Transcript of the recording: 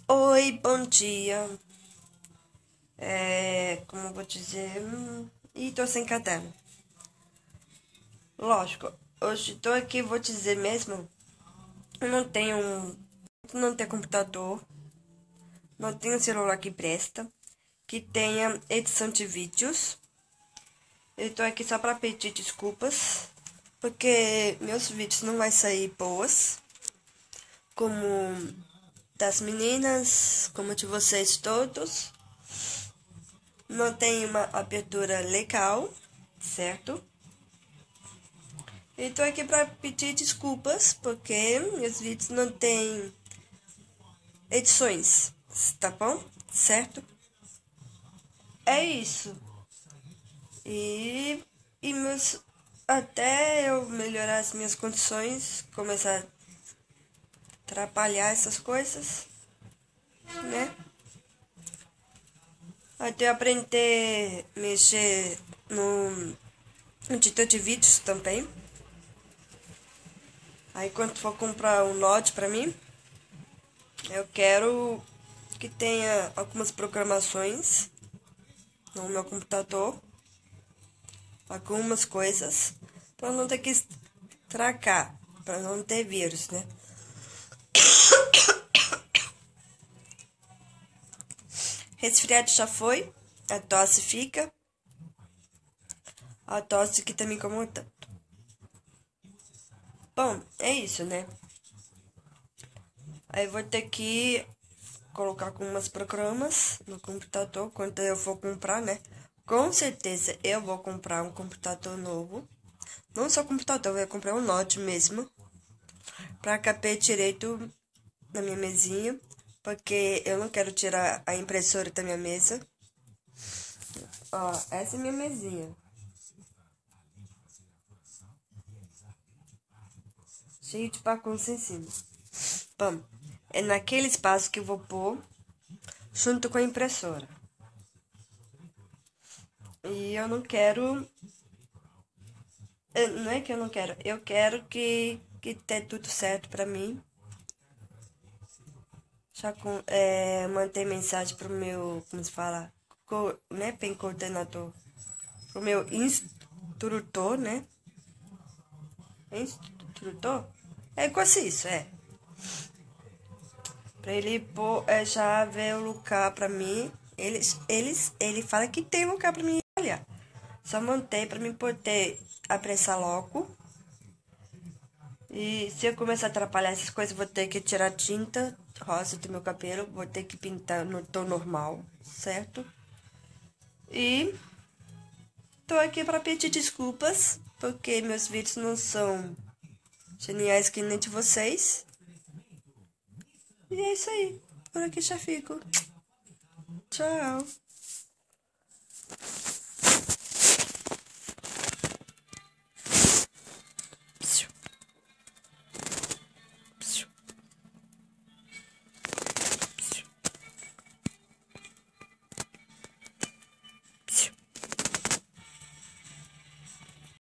Oi, bom dia. Como eu vou dizer? Ih, tô sem caderno. Lógico, hoje tô aqui, vou dizer mesmo. Eu não tenho computador, não tenho celular que presta, que tenha edição de vídeos. Eu tô aqui só pra pedir desculpas, porque meus vídeos não vai sair boas, como das meninas, como de vocês todos. Não tem uma abertura legal, certo? E tô aqui pra pedir desculpas, porque meus vídeos não tem edições, tá bom? Certo? É isso. E, e meus, até eu melhorar as minhas condições, começar a atrapalhar essas coisas, né? Até eu aprender a mexer no editor de vídeos também. Aí quando for comprar um Note pra mim, eu quero que tenha algumas programações no meu computador, algumas coisas, para não ter que tracar, para não ter vírus, né? Resfriado já foi, a tosse fica, a tosse que tá me incomodando. Bom, é isso, né? Aí vou ter que colocar algumas programas no computador quando eu for comprar, né? Com certeza eu vou comprar um computador novo. Não só computador, eu vou comprar um Note mesmo. Pra caber direito na minha mesinha. Porque eu não quero tirar a impressora da minha mesa. Ó, essa é minha mesinha. Cheio de bagunça em cima. Bom, é naquele espaço que eu vou pôr junto com a impressora. E eu não quero. Não é que eu não quero. Eu quero que dê tudo certo pra mim. Já mandei mensagem pro meu. Como se fala? Não é bem coordenador. Pro meu instrutor, né? Instrutor? É quase isso, é. Pra ele já ver o lugar pra mim. Ele fala que tem lugar pra mim olhar. Só montei pra mim poder apressar logo. E se eu começar a atrapalhar essas coisas, vou ter que tirar tinta rosa do meu cabelo. Vou ter que pintar no tom normal, certo? E tô aqui pra pedir desculpas, porque meus vídeos não são geniais que nem de vocês. E é isso aí. Por aqui já fico. Tchau.